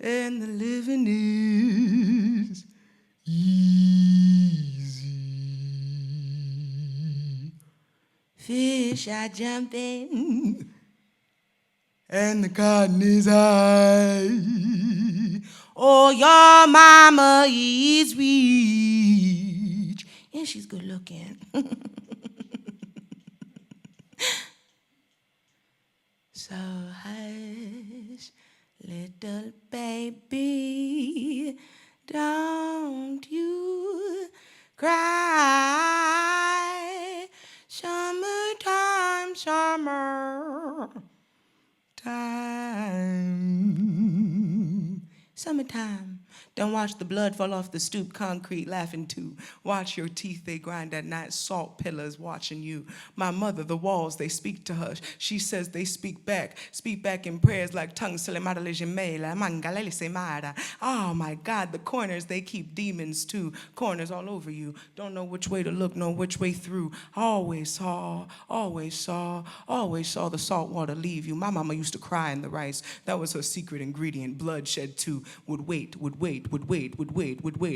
and the living is easy. Fish are jumping and the cotton is high. Oh, your mama is rich and she's good looking. So hush, little baby, don't you cry. Summertime, summertime. Don't watch the blood fall off the stoop concrete laughing too. Watch your teeth, they grind at night, salt pillars watching you. My mother, the walls, they speak to her. She says they speak back in prayers like tongues. Oh my God, the corners, they keep demons too. Corners all over you. Don't know which way to look, know which way through. Always saw the salt water leave you. My mama used to cry in the rice. That was her secret ingredient. Bloodshed too. Would wait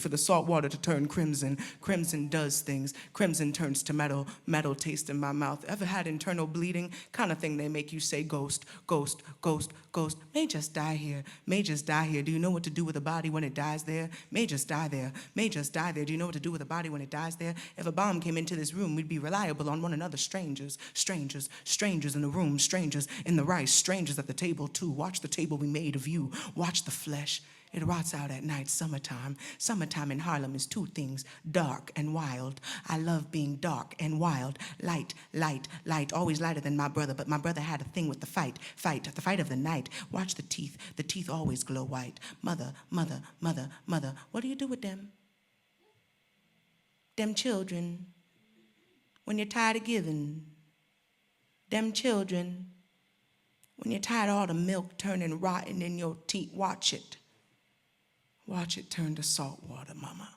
for the salt water to turn crimson. Crimson does things. Crimson turns to metal. Metal tastes in my mouth. Ever had internal bleeding? Kind of thing they make you say ghost, ghost, ghost, ghost. May just die here. May just die here. Do you know what to do with a body when it dies there? May just die there. May just die there. Do you know what to do with a body when it dies there? If a bomb came into this room, we'd be reliable on one another. Strangers, strangers, strangers in the room, strangers in the rice, strangers at the table too. Watch the table we made of you. Watch the flesh. It rots out at night, summertime. Summertime in Harlem is two things, dark and wild. I love being dark and wild. Light, light, light, always lighter than my brother, but my brother had a thing with the fight of the night. Watch the teeth always glow white. Mother, mother, mother, mother, what do you do with them? Them children, when you're tired of giving. Them children, when you're tired of all the milk turning rotten in your teeth, watch it. Watch it turn to salt water, mama.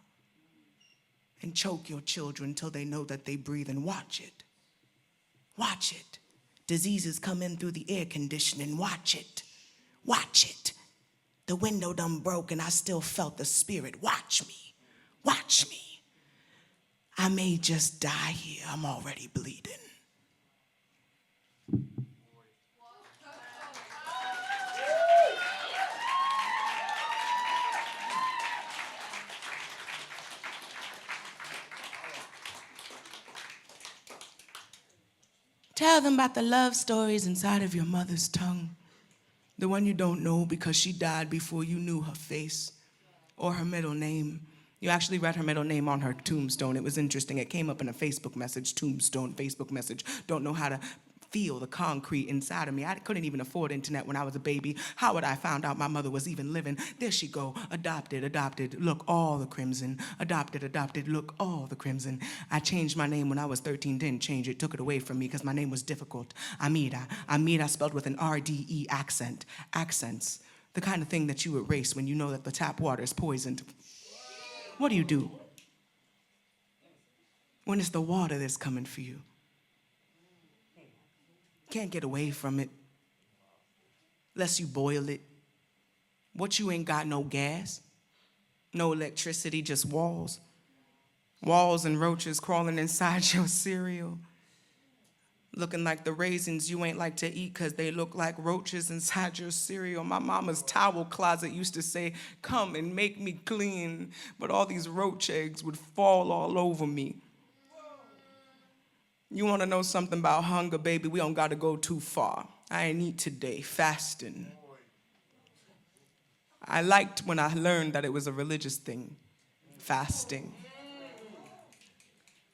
And choke your children till they know that they breathe, and watch it. Watch it. Diseases come in through the air conditioning. Watch it. Watch it. The window done broke and I still felt the spirit. Watch me. Watch me. I may just die here. I'm already bleeding. Tell them about the love stories inside of your mother's tongue. The one you don't know because she died before you knew her face or her middle name. You actually read her middle name on her tombstone. It was interesting. It came up in a Facebook message, tombstone, Facebook message. Don't know how to feel the concrete inside of me. I couldn't even afford internet when I was a baby. How would I find out my mother was even living? There she go, adopted, look, all the crimson. Adopted, look, all the crimson. I changed my name when I was 13, didn't change it, took it away from me because my name was difficult. Amyra spelled with an RDE accent. Accents, the kind of thing that you erase when you know that the tap water is poisoned. What do? When it's the water that's coming for you? Can't get away from it unless you boil it. What, you ain't got no gas, no electricity, just walls. Walls and roaches crawling inside your cereal. Looking like the raisins you ain't like to eat because they look like roaches inside your cereal. My mama's towel closet used to say, come and make me clean. But all these roach eggs would fall all over me. You want to know something about hunger, baby? We don't got to go too far. I ain't eat today, fasting. I liked when I learned that it was a religious thing, fasting.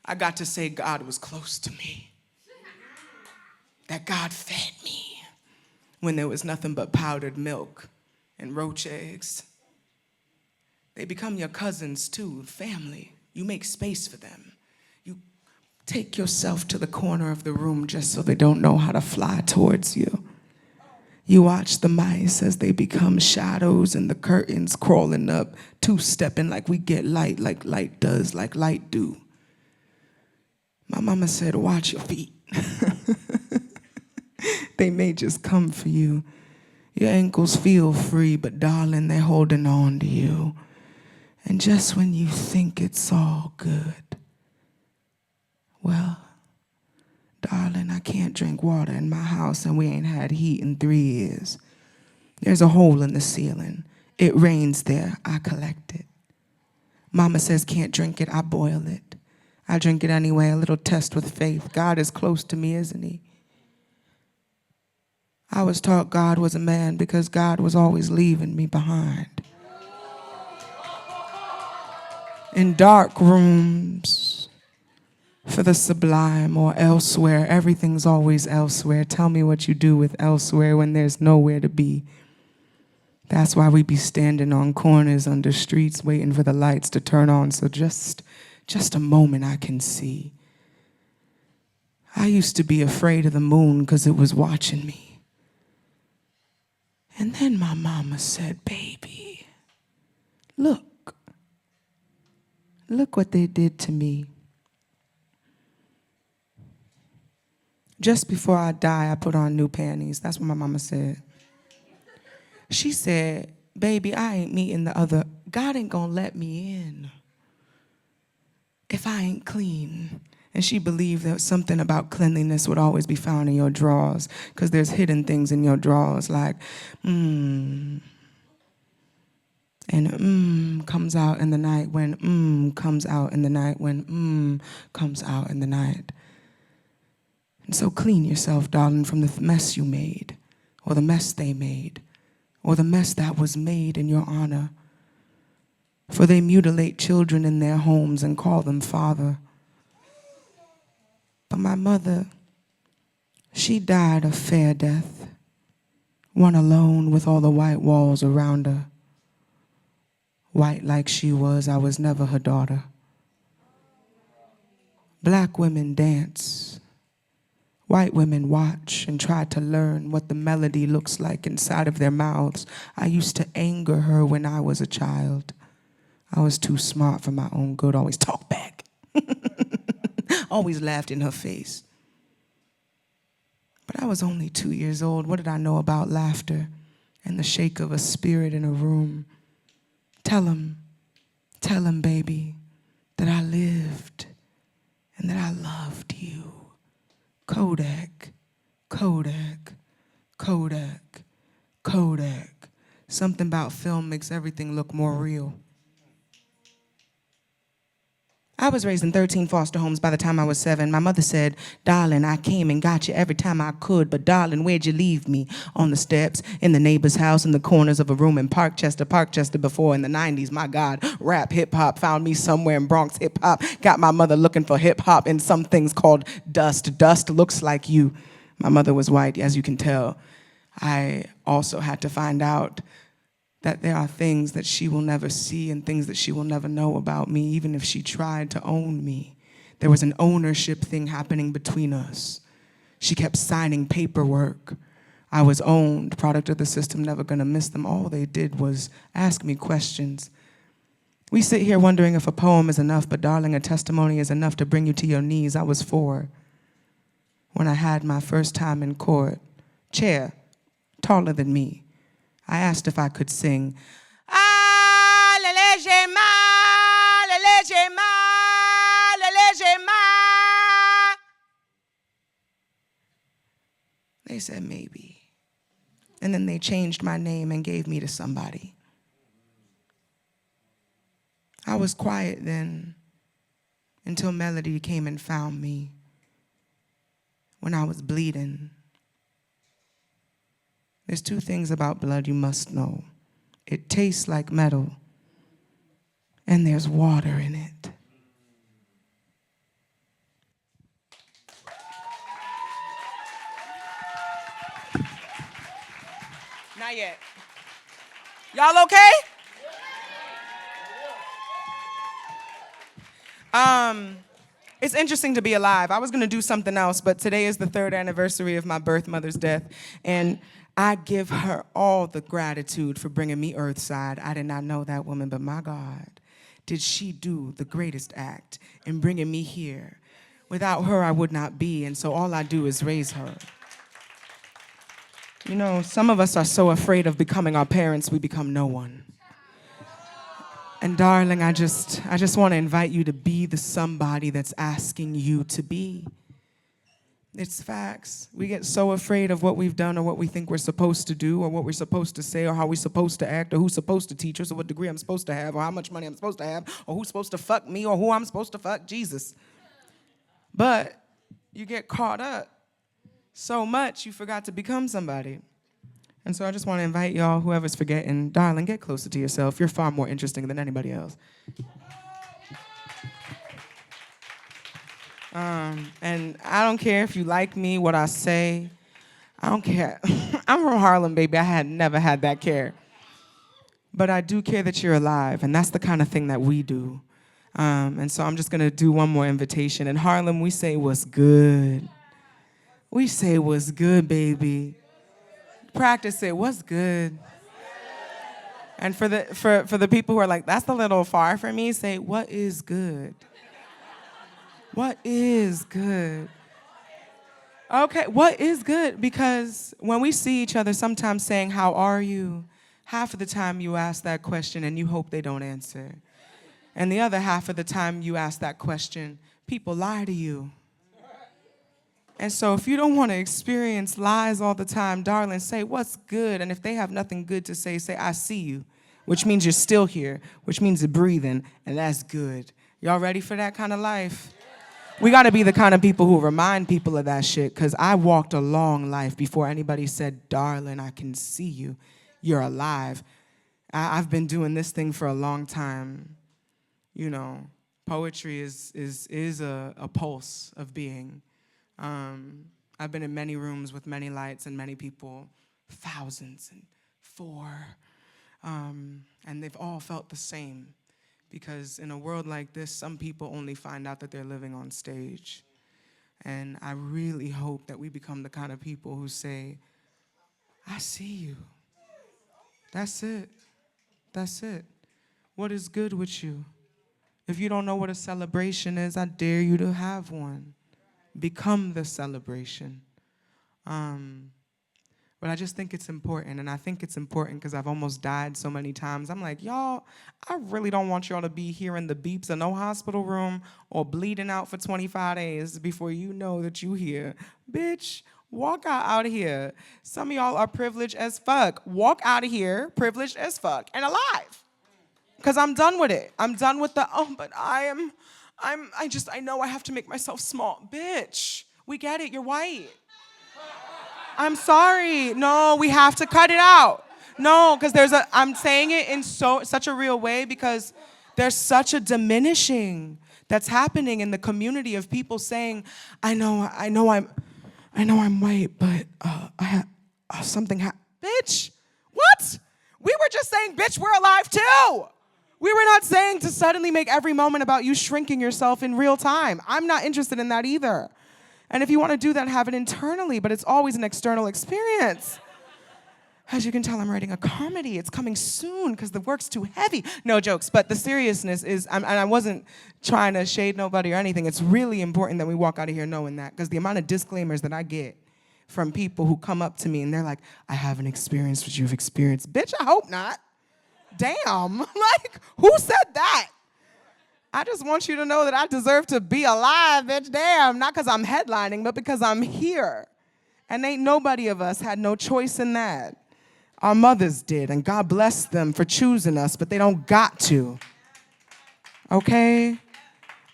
I got to say God was close to me. That God fed me when there was nothing but powdered milk and roach eggs. They become your cousins too, family. You make space for them. Take yourself to the corner of the room just so they don't know how to fly towards you. You watch the mice as they become shadows and the curtains crawling up, two-stepping like we get light, like light does, like light do. My mama said, watch your feet. They may just come for you. Your ankles feel free, but darling, they're holding on to you. And just when you think it's all good, well, darling, I can't drink water in my house and we ain't had heat in 3 years. There's a hole in the ceiling. It rains there, I collect it. Mama says can't drink it, I boil it. I drink it anyway, a little test with faith. God is close to me, isn't he? I was taught God was a man because God was always leaving me behind. In dark rooms for the sublime or elsewhere, everything's always elsewhere. Tell me what you do with elsewhere when there's nowhere to be. That's why we be standing on corners under streets waiting for the lights to turn on so just a moment I can see. I used to be afraid of the moon because it was watching me. And then my mama said, baby, look what they did to me. Just before I die, I put on new panties. That's what my mama said. She said, baby, I ain't meeting the other. God ain't gonna let me in if I ain't clean. And she believed that something about cleanliness would always be found in your drawers because there's hidden things in your drawers like, and comes out in the night when comes out in the night when comes out in the night. And so clean yourself, darling, from the mess you made or the mess they made or the mess that was made in your honor. For they mutilate children in their homes and call them father. But my mother, she died a fair death, one alone with all the white walls around her. White like she was, I was never her daughter. Black women dance. White women watch and try to learn what the melody looks like inside of their mouths. I used to anger her when I was a child. I was too smart for my own good, always talk back. Always laughed in her face. But I was only 2 years old. What did I know about laughter and the shake of a spirit in a room? Tell him, baby, that I lived and that I loved you. Kodak, Kodak, Kodak, Kodak. Something about film makes everything look more real. I was raised in 13 foster homes by the time I was 7. My mother said, darling, I came and got you every time I could, but darling, where'd you leave me? On the steps, in the neighbor's house, in the corners of a room in Parkchester before in the 90s. My God, rap, hip-hop found me somewhere in Bronx hip-hop. Got my mother looking for hip-hop in some things called dust. Dust looks like you. My mother was white, as you can tell. I also had to find out that there are things that she will never see and things that she will never know about me, even if she tried to own me. There was an ownership thing happening between us. She kept signing paperwork. I was owned, product of the system, never gonna miss them. All they did was ask me questions. We sit here wondering if a poem is enough, but darling, a testimony is enough to bring you to your knees. I was 4 when I had my first time in court. Chair, taller than me. I asked if I could sing. Ah, le léger ma, le léger ma, le léger ma. They said maybe. And then they changed my name and gave me to somebody. I was quiet then until Melody came and found me when I was bleeding. There's 2 things about blood you must know. It tastes like metal, and there's water in it. Not yet. Y'all okay? It's interesting to be alive. I was gonna do something else, but today is the 3rd anniversary of my birth mother's death, and I give her all the gratitude for bringing me earthside. I did not know that woman, but my God, did she do the greatest act in bringing me here. Without her, I would not be, and so all I do is raise her. You know, some of us are so afraid of becoming our parents, we become no one. And darling, I just want to invite you to be the somebody that's asking you to be. It's facts. We get so afraid of what we've done or what we think we're supposed to do or what we're supposed to say or how we're supposed to act or who's supposed to teach us or what degree I'm supposed to have or how much money I'm supposed to have or who's supposed to fuck me or who I'm supposed to fuck, Jesus. But you get caught up so much you forgot to become somebody. And so I just want to invite y'all, whoever's forgetting, darling, get closer to yourself. You're far more interesting than anybody else. And I don't care if you like me, what I say. I don't care. I'm from Harlem, baby. I had never had that care. But I do care that you're alive, and that's the kind of thing that we do. And so I'm just going to do one more invitation. In Harlem, we say what's good. We say what's good, baby. Practice it. What's good? And for the people who are like, that's a little far for me, say, what is good? What is good? Okay, what is good? Because when we see each other sometimes saying, how are you? Half of the time you ask that question and you hope they don't answer. And the other half of the time you ask that question, people lie to you. And so if you don't want to experience lies all the time, darling, say, what's good? And if they have nothing good to say, say, I see you, which means you're still here, which means you're breathing, and that's good. Y'all ready for that kind of life? We got to be the kind of people who remind people of that shit, because I walked a long life before anybody said, darling, I can see you. You're alive. I've been doing this thing for a long time. You know, poetry is a pulse of being. I've been in many rooms with many lights and many people, thousands and and they've all felt the same. Because in a world like this, some people only find out that they're living on stage. And I really hope that we become the kind of people who say, I see you. That's it. That's it. What is good with you? If you don't know what a celebration is, I dare you to have one. Become the celebration. But I just think it's important, and I think it's important because I've almost died so many times. I'm like, y'all, I really don't want y'all to be hearing the beeps in no hospital room or bleeding out for 25 days before you know that you here. Bitch, walk out of here. Some of y'all are privileged as fuck. Walk out of here, privileged as fuck, and alive. Because I'm done with it. I'm done with the, but I know I have to make myself small. Bitch, we get it, you're white. I'm sorry. No, we have to cut it out. No, because I'm saying it in such a real way because there's such a diminishing that's happening in the community of people saying, I know I'm white, but I have something bitch, what? We were just saying, bitch, we're alive too. We were not saying to suddenly make every moment about you shrinking yourself in real time. I'm not interested in that either. And if you want to do that, have it internally, but it's always an external experience. As you can tell, I'm writing a comedy. It's coming soon because the work's too heavy. No jokes, but the seriousness is, and I wasn't trying to shade nobody or anything. It's really important that we walk out of here knowing that, because the amount of disclaimers that I get from people who come up to me and they're like, I haven't experienced what you've experienced. Bitch, I hope not. Damn, like, who said that? I just want you to know that I deserve to be alive, bitch, damn. Not because I'm headlining, but because I'm here. And ain't nobody of us had no choice in that. Our mothers did, and God bless them for choosing us, but they don't got to. Okay?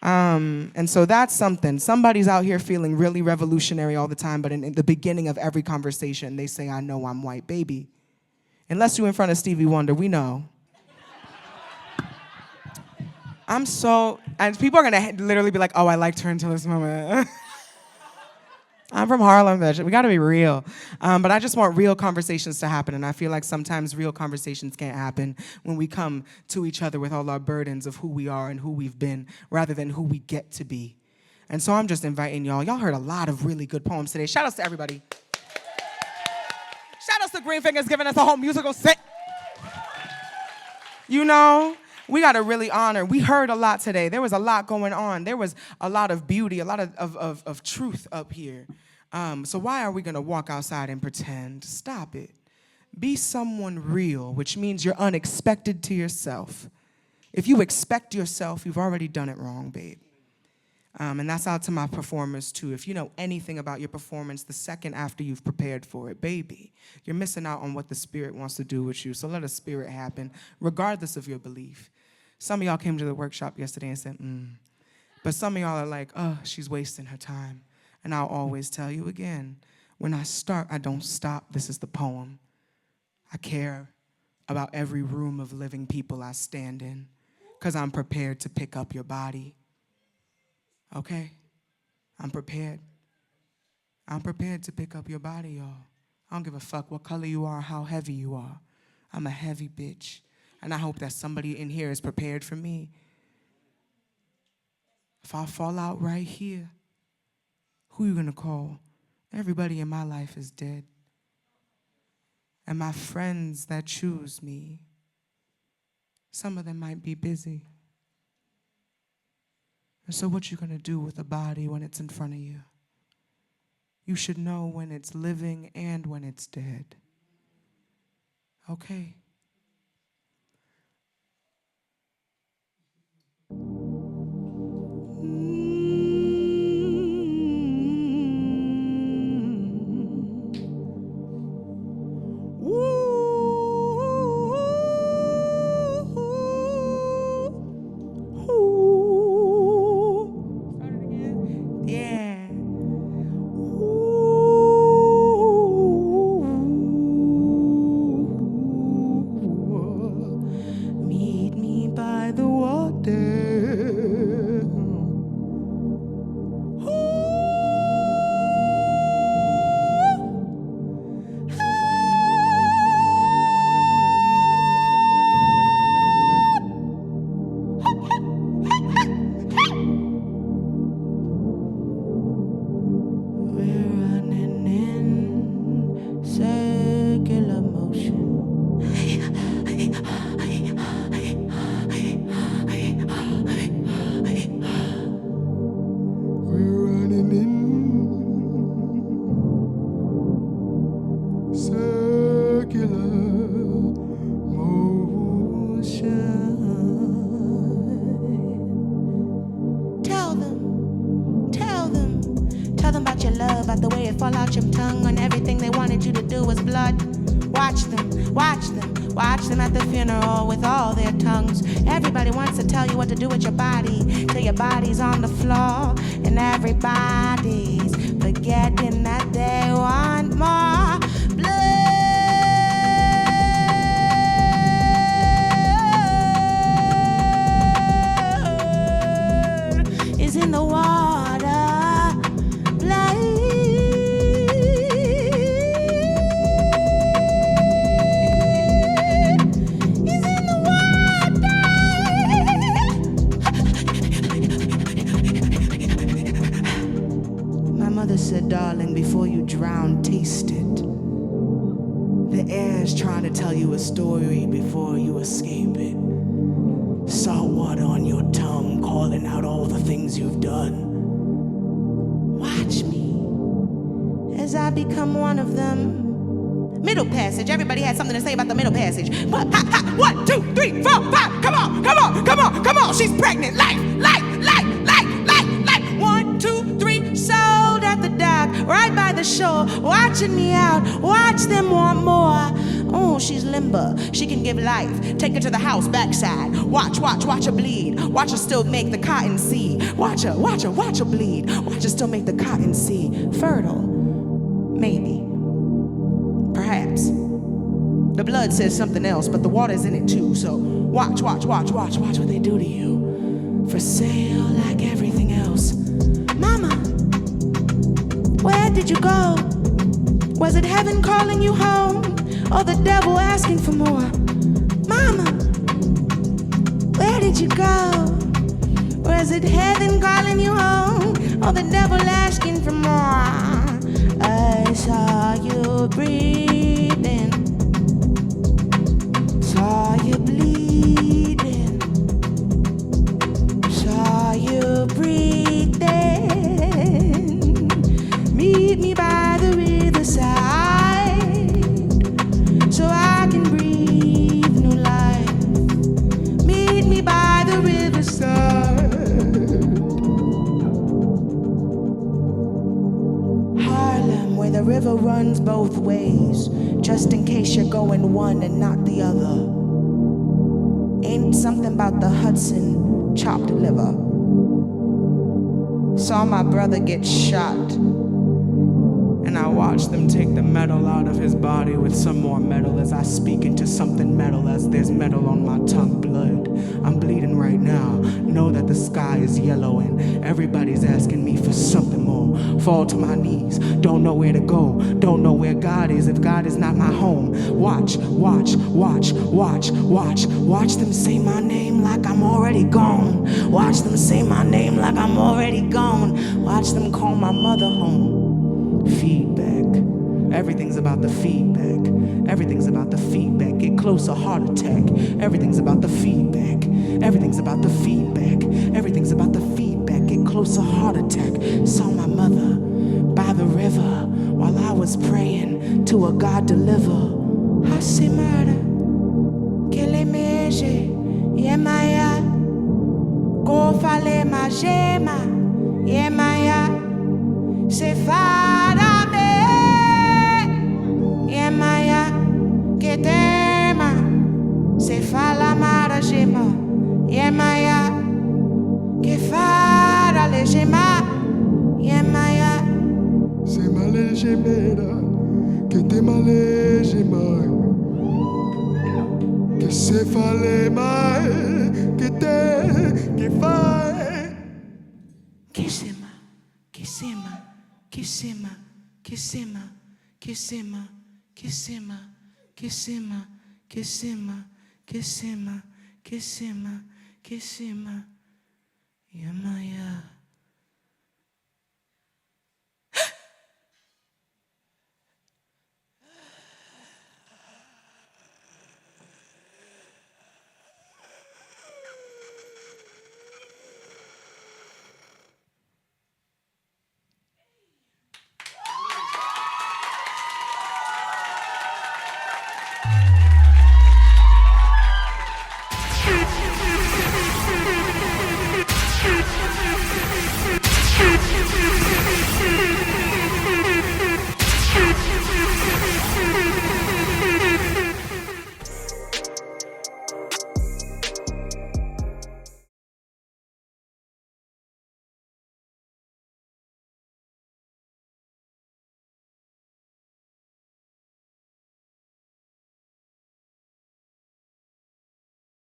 And so that's something. Somebody's out here feeling really revolutionary all the time, but in the beginning of every conversation, they say, I know I'm white, baby. Unless you're in front of Stevie Wonder, we know. And people are gonna literally be like, oh, I liked her until this moment. I'm from Harlem, bitch. We gotta be real. But I just want real conversations to happen, and I feel like sometimes real conversations can't happen when we come to each other with all our burdens of who we are and who we've been, rather than who we get to be. And so I'm just inviting y'all. Y'all heard a lot of really good poems today. Shout outs to everybody. Shout outs to GreenFinguz giving us a whole musical set. You know? We got to really honor. We heard a lot today. There was a lot going on. There was a lot of beauty, a lot of truth up here. So why are we gonna walk outside and pretend? Stop it. Be someone real, which means you're unexpected to yourself. If you expect yourself, you've already done it wrong, babe. And that's out to my performers too. If you know anything about your performance the second after you've prepared for it, baby, you're missing out on what the spirit wants to do with you. So let a spirit happen, regardless of your belief. Some of y'all came to the workshop yesterday and said, But some of y'all are like, oh, she's wasting her time. And I'll always tell you again, when I start, I don't stop. This is the poem. I care about every room of living people I stand in because I'm prepared to pick up your body. Okay? I'm prepared. I'm prepared to pick up your body, y'all. I don't give a fuck what color you are, how heavy you are. I'm a heavy bitch. And I hope that somebody in here is prepared for me. If I fall out right here, who you gonna call? Everybody in my life is dead. And my friends that choose me, some of them might be busy. And so what you gonna do with a body when it's in front of you? You should know when it's living and when it's dead. Okay? About the way it fall out your tongue when everything they wanted you to do was blood. Watch them, watch them, watch them at the funeral with all their tongues. Everybody wants to tell you what to do with your body till your body's on the floor and everybody's forgetting that they want more blood. Is in the water. Said, darling, before you drown, taste it. The air's trying to tell you a story before you escape it. Salt water on your tongue, calling out all the things you've done. Watch me as I become one of them. Middle passage. Everybody had something to say about the middle passage. What? Ha, ha. 1, 2, 3, 4, 5. Come on, come on, come on, come on. She's pregnant. Life, life, life, life, life, life. 1, 2, 3. Sold at the dock, right by the shore, watching me out. Watch them want more. Oh, she's limber. She can give life. Take her to the house backside. Watch her bleed. Watch her still make the cotton seed. Watch her bleed. Watch her still make the cotton seed fertile. Maybe. Perhaps. The blood says something else, but the water's in it too. So watch what they do to you. For sale like everything else. Mama, where did you go? Was it heaven calling you home? Or the devil asking for more? Mama, where did you go? Was it heaven calling you home? Or the devil asking for more? I saw you breathing, saw you bleeding, saw you breathing. Meet me by both ways, just in case you're going one and not the other. Ain't something about the Hudson chopped liver. Saw my brother get shot, and I watched them take the metal out of his body with some more metal as I speak into something metal as there's metal on my tongue. Blood, I'm bleeding right now. Know that the sky is yellow and everybody's asking me for something more. Fall to my knees, don't know where to go, don't know where God is if God is not my home. Watch, watch, watch, watch, watch, watch them say my name like I'm already gone. Watch them say my name like I'm already gone. Watch them call my mother home. Feedback. Everything's about the feedback. Everything's about the feedback. Get closer, heart attack. Everything's about the feedback. Everything's about the feedback. Everything's about the feedback. Get closer, heart attack. Saw my mother by the river while I was praying to a God deliver. Hasimara, kelemeje, yemaya, kofale majema, yemaya. Se fara me, yemaya, que tema. Se fala mara gema, yemaya, que fara le gema, yemaya. Se male gemera, que te male gema, que se fale mal, que te, que fai. Kissima, kissima. Kissima, kissima, kissima, kissima, kissima, kissima, kissima, kissima, kissima, yamaya.